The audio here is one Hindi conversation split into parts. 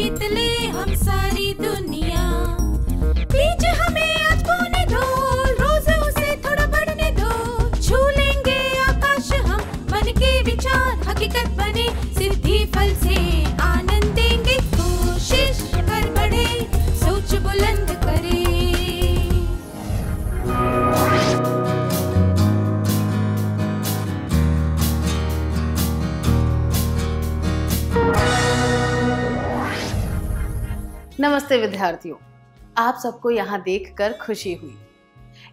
जीत ले हम सारी दुनिया। बीच हमें आज बोने दो, रोज उसे थोड़ा बढ़ने दो। छू लेंगे आकाश हम, मन के विचार हकीकत बने। सिद्धि फल से आनंद देंगे, कोशिश कर बढ़े, सोच बुलंद करे। नमस्ते विद्यार्थियों, आप सबको यहाँ देखकर खुशी हुई।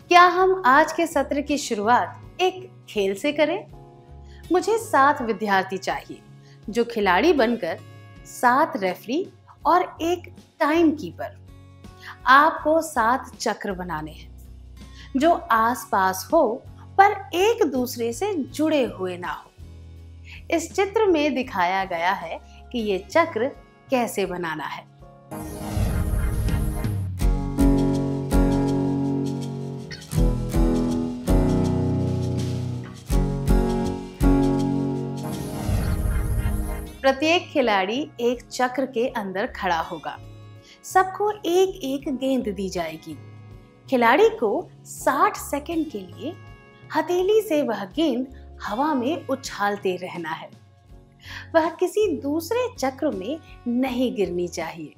क्या हम आज के सत्र की शुरुआत एक खेल से करें? मुझे 7 विद्यार्थी चाहिए जो खिलाड़ी बनकर 7 रेफरी और एक टाइम कीपर। आपको 7 चक्र बनाने हैं जो आसपास हो पर एक दूसरे से जुड़े हुए ना हो। इस चित्र में दिखाया गया है कि ये चक्र कैसे बनाना है। प्रत्येक खिलाड़ी एक चक्र के अंदर खड़ा होगा। सबको एक एक गेंद दी जाएगी। खिलाड़ी को 60 सेकंड के लिए हथेली से वह गेंद हवा में उछालते रहना है। वह किसी दूसरे चक्र में नहीं गिरनी चाहिए।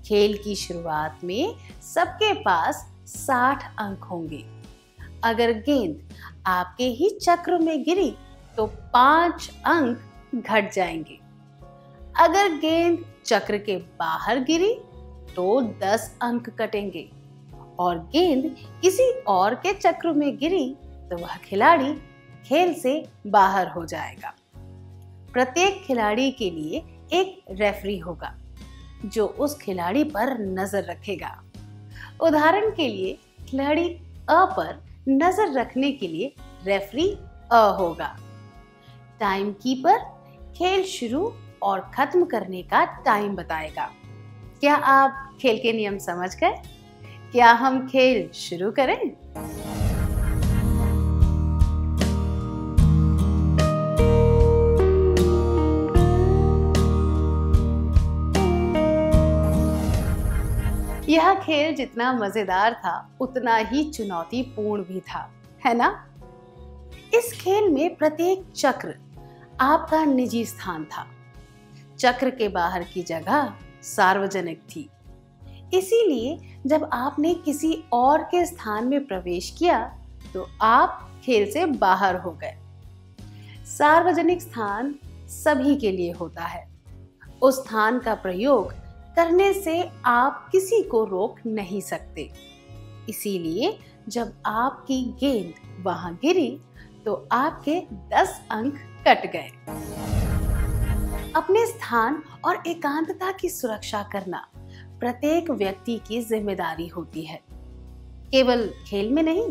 खेल की शुरुआत में सबके पास 60 अंक होंगे। अगर गेंद आपके ही चक्र में गिरी तो 5 अंक घट जाएंगे। अगर गेंद चक्र के बाहर गिरी तो 10 अंक कटेंगे और गेंद किसी और के चक्र में गिरी तो वह खिलाड़ी खेल से बाहर हो जाएगा। प्रत्येक खिलाड़ी के लिए एक रेफरी होगा जो उस खिलाड़ी पर नजर रखेगा। उदाहरण के लिए खिलाड़ी अ पर नजर रखने के लिए रेफरी अ होगा। टाइम कीपर खेल शुरू और खत्म करने का टाइम बताएगा। क्या आप खेल के नियम समझ गए? क्या हम खेल शुरू करें? यह खेल जितना मजेदार था उतना ही चुनौतीपूर्ण भी था, है ना? इस खेल में प्रत्येक चक्र आपका निजी स्थान था। चक्र के बाहर की जगह सार्वजनिक थी। इसीलिए जब आपने किसी और के स्थान में प्रवेश किया तो आप खेल से बाहर हो गए। सार्वजनिक स्थान सभी के लिए होता है। उस स्थान का प्रयोग करने से आप किसी को रोक नहीं सकते। इसीलिए जब आपकी गेंद वहां गिरी तो आपके 10 अंक कट गए। अपने स्थान और एकांतता की सुरक्षा करना प्रत्येक व्यक्ति की जिम्मेदारी होती है। केवल खेल में नहीं,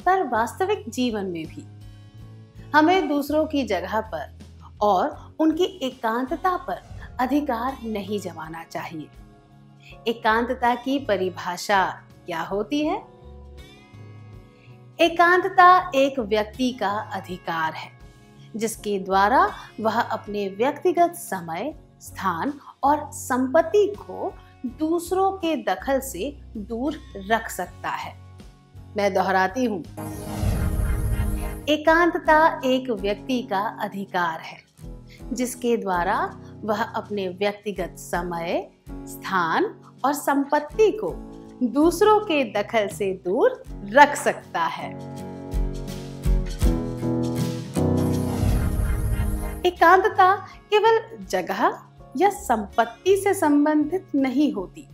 पर वास्तविक जीवन में भी। हमें दूसरों की जगह पर और उनकी एकांतता पर अधिकार नहीं जमाना चाहिए। एकांतता की परिभाषा क्या होती है? एकांतता एक व्यक्ति का अधिकार है जिसके द्वारा वह अपने व्यक्तिगत समय, स्थान और संपत्ति को दूसरों के दखल से दूर रख सकता है। मैं दोहराती हूँ, एकांतता एक व्यक्ति का अधिकार है जिसके द्वारा वह अपने व्यक्तिगत समय, स्थान और संपत्ति को दूसरों के दखल से दूर रख सकता है। एकांतता केवल जगह या संपत्ति से संबंधित नहीं होती।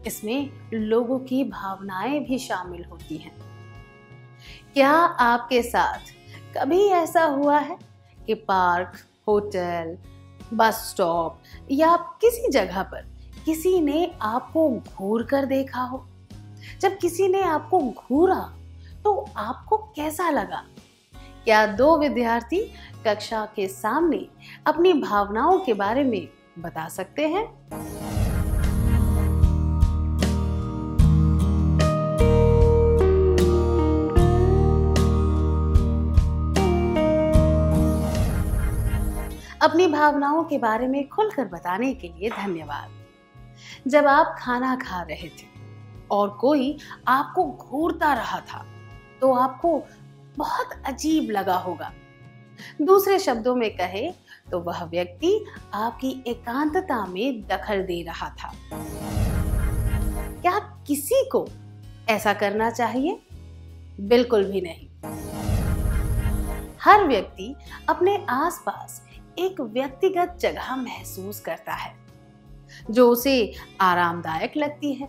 इसमें लोगों की भावनाएं भी शामिल होती हैं। क्या आपके साथ कभी ऐसा हुआ है कि पार्क, होटल, बस स्टॉप या किसी जगह पर किसी ने आपको घूर कर देखा हो? जब किसी ने आपको घूरा तो आपको कैसा लगा? क्या 2 विद्यार्थी कक्षा के सामने अपनी भावनाओं के बारे में बता सकते हैं? अपनी भावनाओं के बारे में खुलकर बताने के लिए धन्यवाद। जब आप खाना खा रहे थे और कोई आपको घूरता रहा था तो आपको बहुत अजीब लगा होगा। दूसरे शब्दों में कहे तो वह व्यक्ति आपकी एकांतता में दखल दे रहा था। क्या किसी को ऐसा करना चाहिए? बिल्कुल भी नहीं। हर व्यक्ति अपने आसपास एक व्यक्तिगत जगह महसूस करता है जो उसे आरामदायक लगती है।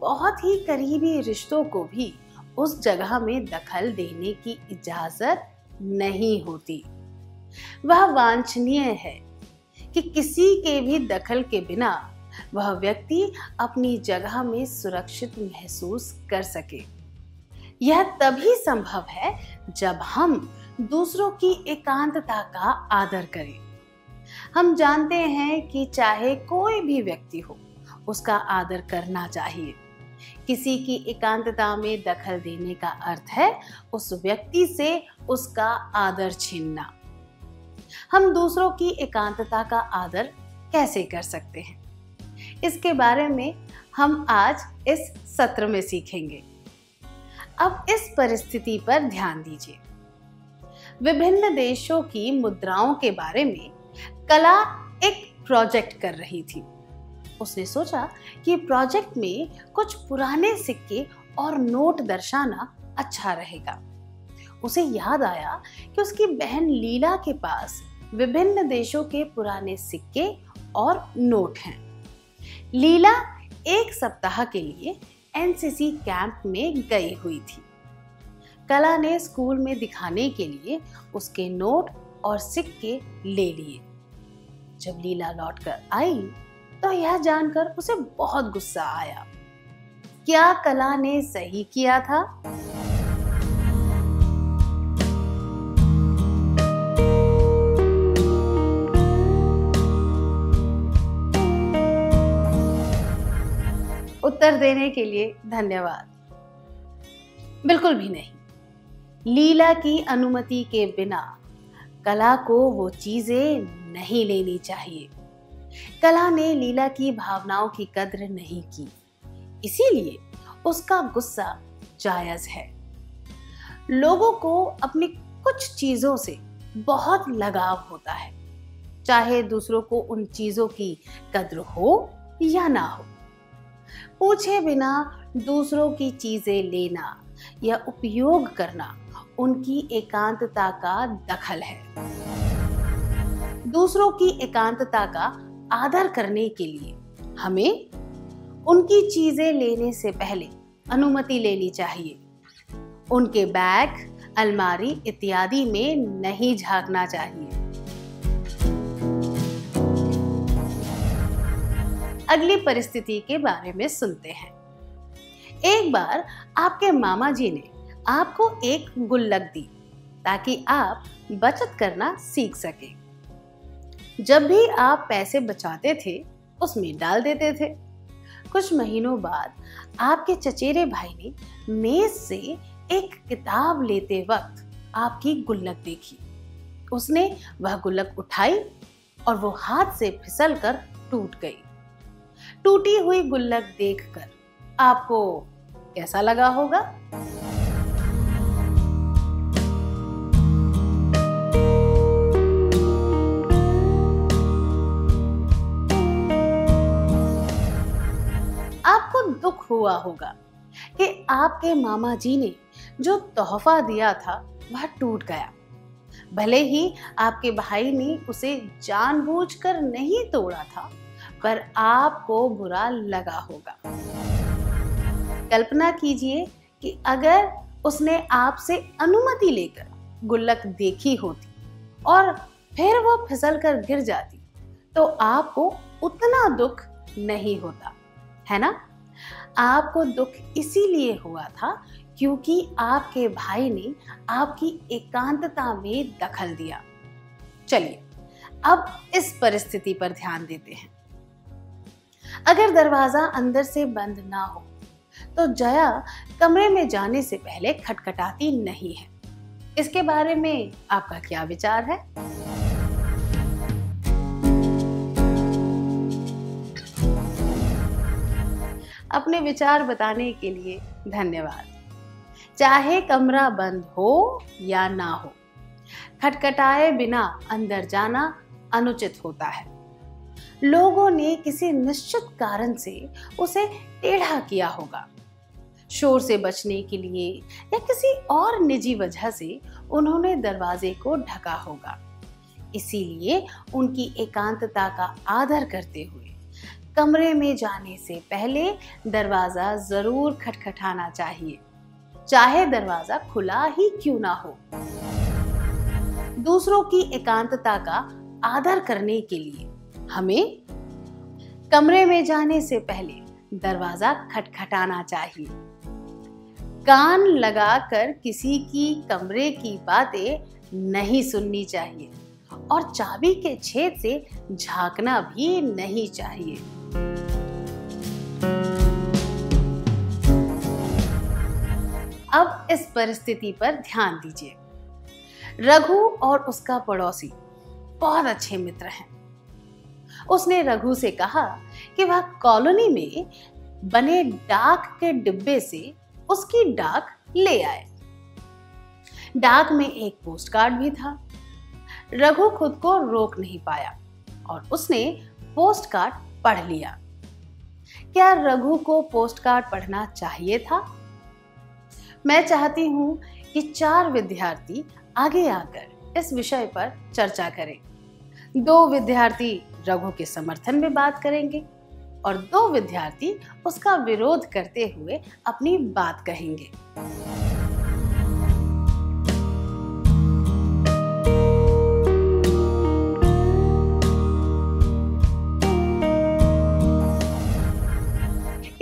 बहुत ही करीबी रिश्तों को भी उस जगह में दखल देने की इजाजत नहीं होती। वह वांछनीय है कि किसी के भी दखल के बिना वह व्यक्ति अपनी जगह में सुरक्षित महसूस कर सके। यह तभी संभव है जब हम दूसरों की एकांतता का आदर करें। हम जानते हैं कि चाहे कोई भी व्यक्ति हो, उसका आदर करना चाहिए। किसी की एकांतता में दखल देने का अर्थ है उस व्यक्ति से उसका आदर छीनना। हम दूसरों की एकांतता का आदर कैसे कर सकते हैं, इसके बारे में हम आज इस सत्र में सीखेंगे। अब इस परिस्थिति पर ध्यान दीजिए। विभिन्न देशों की मुद्राओं के बारे में कला एक प्रोजेक्ट कर रही थी। उसने सोचा कि प्रोजेक्ट में कुछ पुराने सिक्के और नोट दर्शाना अच्छा रहेगा। उसे याद आया कि उसकी बहन लीला के पास विभिन्न देशों के पुराने सिक्के और नोट हैं। लीला एक सप्ताह के लिए एनसीसी कैंप में गई हुई थी। कला ने स्कूल में दिखाने के लिए उसके नोट और सिक्के ले लिए। जब लीला लौटकर आई तो यह जानकर उसे बहुत गुस्सा आया। क्या कला ने सही किया था? उत्तर देने के लिए धन्यवाद। बिल्कुल भी नहीं। लीला की अनुमति के बिना कला को वो चीजें नहीं लेनी चाहिए। कला ने लीला की भावनाओं की कद्र नहीं की, इसीलिए उसका गुस्सा जायज है। लोगों को अपनी कुछ चीजों से बहुत लगाव होता है, चाहे दूसरों को उन चीजों की कद्र हो या ना हो। पूछे बिना दूसरों की चीजें लेना या उपयोग करना उनकी एकांतता का दखल है। दूसरों की एकांतता का आदर करने के लिए हमें उनकी चीजें लेने से पहले अनुमति लेनी चाहिए। उनके बैग, अलमारी इत्यादि में नहीं झांकना चाहिए। अगली परिस्थिति के बारे में सुनते हैं। एक बार आपके मामा जी ने आपको एक गुल्लक दी ताकि आप बचत करना सीख सकें। जब भी आप पैसे बचाते थे उसमें डाल देते थे। कुछ महीनों बाद आपके चचेरे भाई ने मेज से एक किताब लेते वक्त आपकी गुल्लक देखी। उसने वह गुल्लक उठाई और वो हाथ से फिसलकर टूट गई। टूटी हुई गुल्लक देखकर आपको कैसा लगा होगा? आपको दुख हुआ होगा कि आपके मामा जी ने जो तोहफा दिया था वह टूट गया। भले ही आपके भाई ने उसे जानबूझकर नहीं तोड़ा था, पर आपको बुरा लगा होगा। कल्पना कीजिए कि अगर उसने आपसे अनुमति लेकर गुल्लक देखी होती और फिर वो फिसलकर गिर जाती तो आपको उतना दुख नहीं होता, है ना? आपको दुख इसीलिए हुआ था क्योंकि आपके भाई ने आपकी एकांतता में दखल दिया। चलिए अब इस परिस्थिति पर ध्यान देते हैं। अगर दरवाजा अंदर से बंद ना हो तो जया कमरे में जाने से पहले खटखटाती नहीं है। इसके बारे में आपका क्या विचार है? अपने विचार बताने के लिए धन्यवाद। चाहे कमरा बंद हो या ना हो, खटखटाए बिना अंदर जाना अनुचित होता है। लोगों ने किसी निश्चित कारण से उसे टेढ़ा किया होगा। शोर से बचने के लिए या किसी और निजी वजह से उन्होंने दरवाजे को ढका होगा। इसीलिए उनकी एकांतता का आदर करते हुए कमरे में जाने से पहले दरवाजा जरूर खटखटाना चाहिए, चाहे दरवाजा खुला ही क्यों ना हो। दूसरों की एकांतता का आदर करने के लिए हमें कमरे में जाने से पहले दरवाजा खटखटाना चाहिए। कान लगाकर किसी की कमरे की बातें नहीं सुननी चाहिए और चाबी के छेद से झांकना भी नहीं चाहिए। अब इस परिस्थिति पर ध्यान दीजिए। रघु और उसका पड़ोसी बहुत अच्छे मित्र हैं। उसने रघु से कहा कि वह कॉलोनी में बने डाक के डिब्बे से उसकी डाक ले आए। डाक में एक पोस्ट कार्ड भी था। रघु खुद को रोक नहीं पाया और उसने पोस्ट कार्ड पढ़ लिया। क्या रघु को पोस्ट कार्ड पढ़ना चाहिए था? मैं चाहती हूं कि 4 विद्यार्थी आगे आकर इस विषय पर चर्चा करें। 2 विद्यार्थी रघु के समर्थन में बात करेंगे और 2 विद्यार्थी उसका विरोध करते हुए अपनी बात कहेंगे।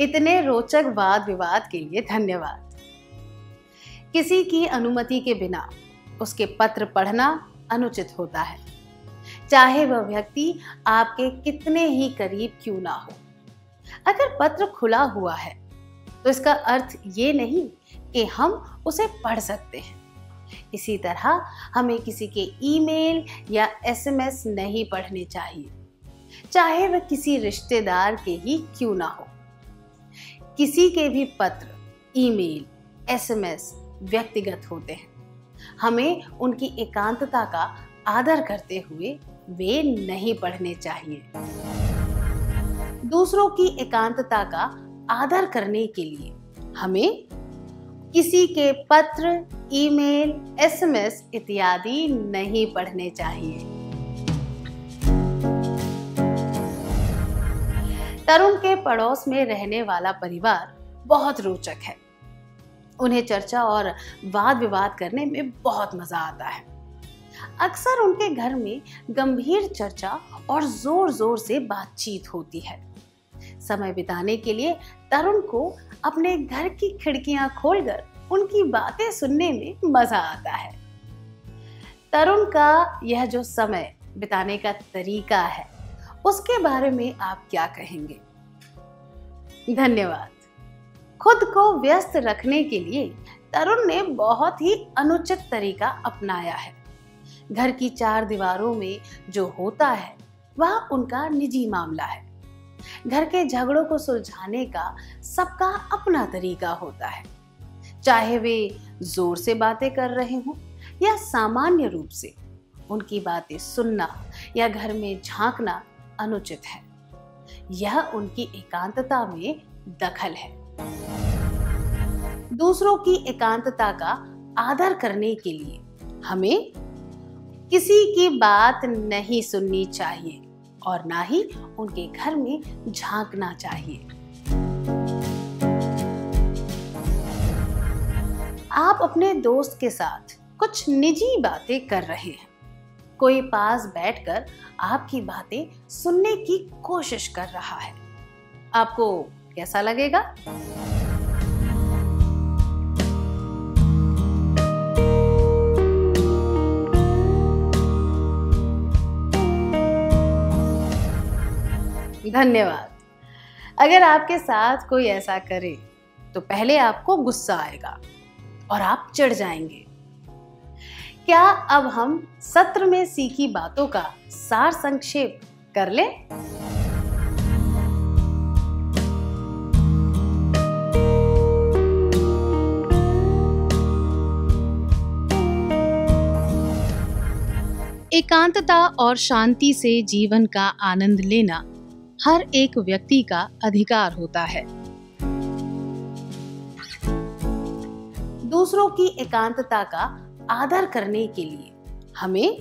इतने रोचक वाद विवाद के लिए धन्यवाद। किसी की अनुमति के बिना उसके पत्र पढ़ना अनुचित होता है, चाहे वह व्यक्ति आपके कितने ही करीब क्यों ना हो। अगर पत्र खुला हुआ है तो इसका अर्थ ये नहीं कि हम उसे पढ़ सकते हैं। इसी तरह हमें किसी के ईमेल या एसएमएस नहीं पढ़ने चाहिए, चाहे वह किसी रिश्तेदार के ही क्यों ना हो। किसी के भी पत्र, ईमेल, एसएमएस व्यक्तिगत होते हैं। हमें उनकी एकांतता का आदर करते हुए वे नहीं पढ़ने चाहिए। दूसरों की एकांतता का आदर करने के लिए हमें किसी के पत्र, ईमेल, एसएमएस इत्यादि नहीं पढ़ने चाहिए। तरुण के पड़ोस में रहने वाला परिवार बहुत रोचक है। उन्हें चर्चा और वाद विवाद करने में बहुत मजा आता है। अक्सर उनके घर में गंभीर चर्चा और जोर जोर से बातचीत होती है। समय बिताने के लिए तरुण को अपने घर की खिड़कियां खोलकर उनकी बातें सुनने में मजा आता है। तरुण का यह जो समय बिताने का तरीका है, उसके बारे में आप क्या कहेंगे? धन्यवाद। खुद को व्यस्त रखने के लिए तरुण ने बहुत ही अनुचित तरीका अपनाया है। घर की 4 दीवारों में जो होता है वह उनका निजी मामला है। घर के झगड़ों को सुलझाने का सबका अपना तरीका होता है, चाहे वे जोर से बातें कर रहे हों या सामान्य रूप से। उनकी बातें सुनना या घर में झांकना अनुचित है। यह उनकी एकांतता में दखल है। दूसरों की एकांतता का आदर करने के लिए हमें किसी की बात नहीं सुननी चाहिए और ना ही उनके घर में झांकना चाहिए। आप अपने दोस्त के साथ कुछ निजी बातें कर रहे हैं। कोई पास बैठकर आपकी बातें सुनने की कोशिश कर रहा है। आपको कैसा लगेगा? धन्यवाद। अगर आपके साथ कोई ऐसा करे तो पहले आपको गुस्सा आएगा और आप चिढ़ जाएंगे। क्या अब हम सत्र में सीखी बातों का सार संक्षेप कर लें? एकांतता और शांति से जीवन का आनंद लेना हर एक व्यक्ति का अधिकार होता है। दूसरों की एकांतता का आदर करने के लिए हमें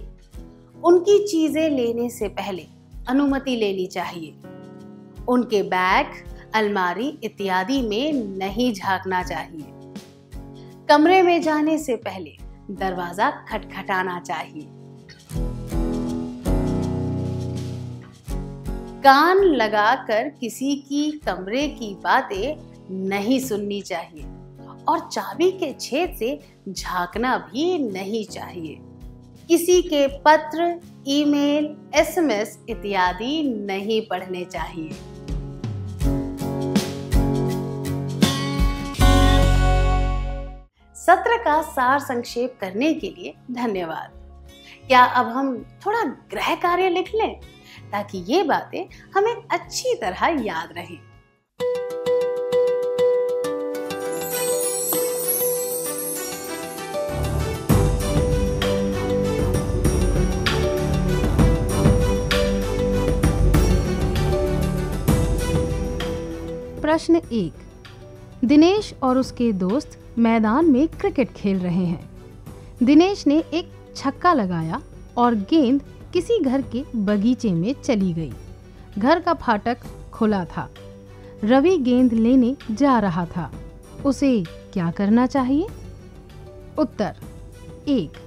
उनकी चीजें लेने से पहले अनुमति लेनी चाहिए। उनके बैग, अलमारी इत्यादि में नहीं झांकना चाहिए। कमरे में जाने से पहले दरवाजा खटखटाना चाहिए। कान लगाकर किसी की कमरे की बातें नहीं सुननी चाहिए और चाबी के छेद से झांकना भी नहीं चाहिए। किसी के पत्र, ईमेल, एसएमएस इत्यादि नहीं पढ़ने चाहिए। सत्र का सार संक्षेप करने के लिए धन्यवाद। क्या अब हम थोड़ा गृह कार्य लिख लें ताकि ये बातें हमें अच्छी तरह याद रहें। प्रश्न 1। दिनेश और उसके दोस्त मैदान में क्रिकेट खेल रहे हैं। दिनेश ने एक छक्का लगाया और गेंद किसी घर के बगीचे में चली गई। घर का फाटक खुला था। रवि गेंद लेने जा रहा था। उसे क्या करना चाहिए? उत्तर: 1.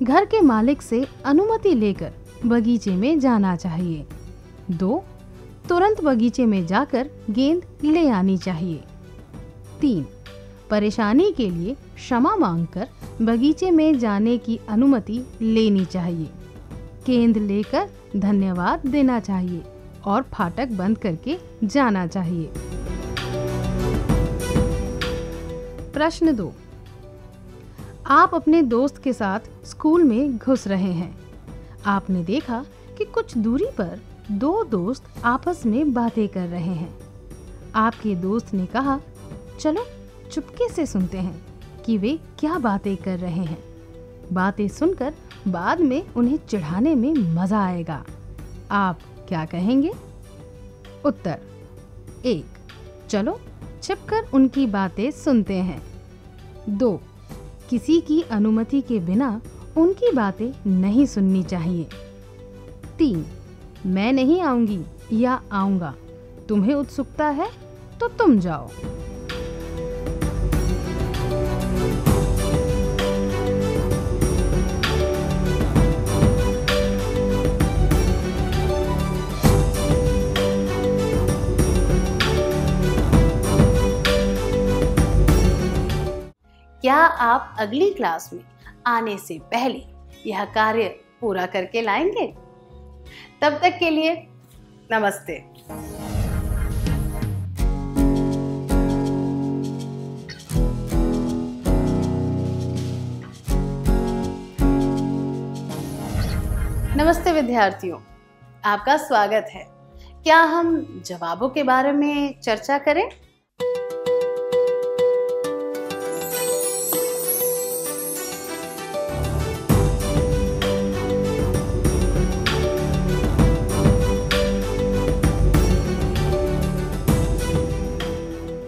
घर के मालिक से अनुमति लेकर बगीचे में जाना चाहिए। 2. तुरंत बगीचे में जाकर गेंद ले आनी चाहिए। 3. परेशानी के लिए क्षमा मांगकर बगीचे में जाने की अनुमति लेनी चाहिए। गेंद लेकर धन्यवाद देना चाहिए और फाटक बंद करके जाना चाहिए। प्रश्न 2। आप अपने दोस्त के साथ स्कूल में घुस रहे हैं। आपने देखा कि कुछ दूरी पर 2 दोस्त आपस में बातें कर रहे हैं। आपके दोस्त ने कहा, चलो चुपके से सुनते हैं कि वे क्या बातें कर रहे हैं। बातें सुनकर बाद में उन्हें चिढ़ाने में मजा आएगा। आप क्या कहेंगे? उत्तर: 1. चलो छिपकर उनकी बातें सुनते हैं। 2. किसी की अनुमति के बिना उनकी बातें नहीं सुननी चाहिए। 3. मैं नहीं आऊंगी या आऊंगा, तुम्हें उत्सुकता है तो तुम जाओ। क्या आप अगली क्लास में आने से पहले यह कार्य पूरा करके लाएंगे? तब तक के लिए नमस्ते। नमस्ते विद्यार्थियों, आपका स्वागत है। क्या हम जवाबों के बारे में चर्चा करें?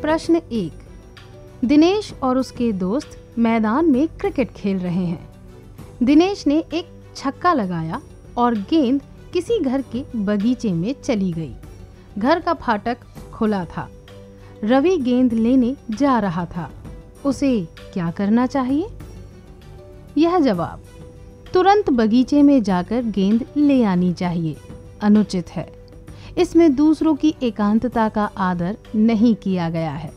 प्रश्न 1। दिनेश और उसके दोस्त मैदान में क्रिकेट खेल रहे हैं। दिनेश ने एक छक्का लगाया और गेंद किसी घर के बगीचे में चली गई। घर का फाटक खुला था। रवि गेंद लेने जा रहा था। उसे क्या करना चाहिए? यह जवाब: तुरंत बगीचे में जाकर गेंद ले आनी चाहिए अनुचित है। इसमें दूसरों की एकांतता का आदर नहीं किया गया है।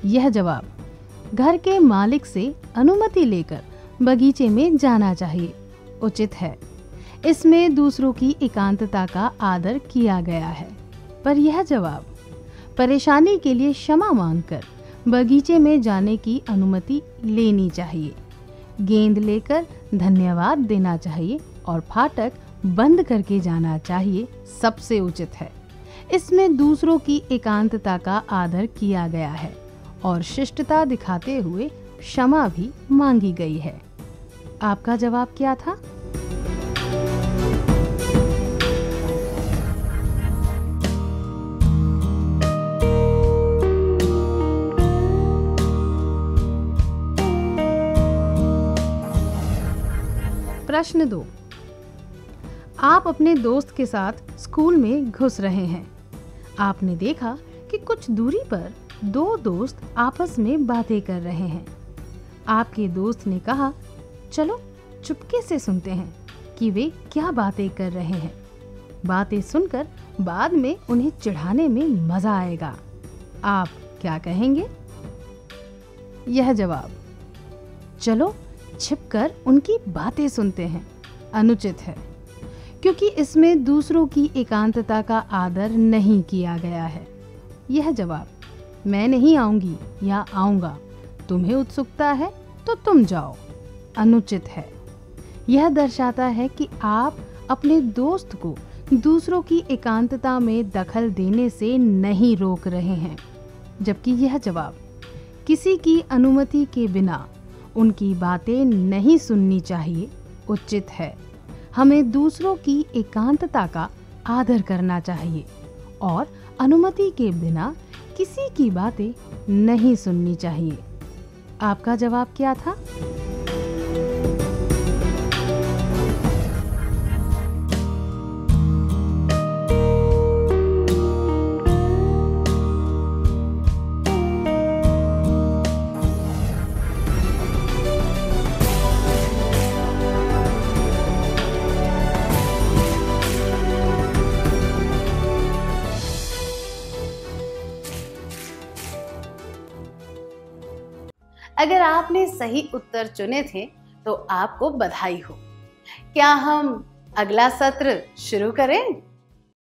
यह जवाब: घर के मालिक से अनुमति लेकर बगीचे में जाना चाहिए उचित है। इसमें दूसरों की एकांतता का आदर किया गया है। पर यह जवाब: परेशानी के लिए क्षमा मांगकर बगीचे में जाने की अनुमति लेनी चाहिए। गेंद लेकर धन्यवाद देना चाहिए और फाटक बंद करके जाना चाहिए सबसे उचित है। इसमें दूसरों की एकांतता का आदर किया गया है और शिष्टता दिखाते हुए क्षमा भी मांगी गई है। आपका जवाब क्या था? प्रश्न 2। आप अपने दोस्त के साथ स्कूल में घुस रहे हैं। आपने देखा कि कुछ दूरी पर दो दोस्त आपस में बातें कर रहे हैं। आपके दोस्त ने कहा, चलो चुपके से सुनते हैं कि वे क्या बातें कर रहे हैं। बातें सुनकर बाद में उन्हें चिढ़ाने में मजा आएगा। आप क्या कहेंगे? यह जवाब, चलो छिपकर उनकी बातें सुनते हैं, अनुचित है, क्योंकि इसमें दूसरों की एकांतता का आदर नहीं किया गया है। यह जवाब, मैं नहीं आऊंगी या आऊंगा, तुम्हें उत्सुकता है तो तुम जाओ, अनुचित है। यह दर्शाता है कि आप अपने दोस्त को दूसरों की एकांतता में दखल देने से नहीं रोक रहे हैं, जबकि यह जवाब, किसी की अनुमति के बिना उनकी बातें नहीं सुननी चाहिए, उचित है। हमें दूसरों की एकांतता का आदर करना चाहिए और अनुमति के बिना किसी की बातें नहीं सुननी चाहिए। आपका जवाब क्या था? अगर आपने सही उत्तर चुने थे तो आपको बधाई हो। क्या हम अगला सत्र शुरू करें?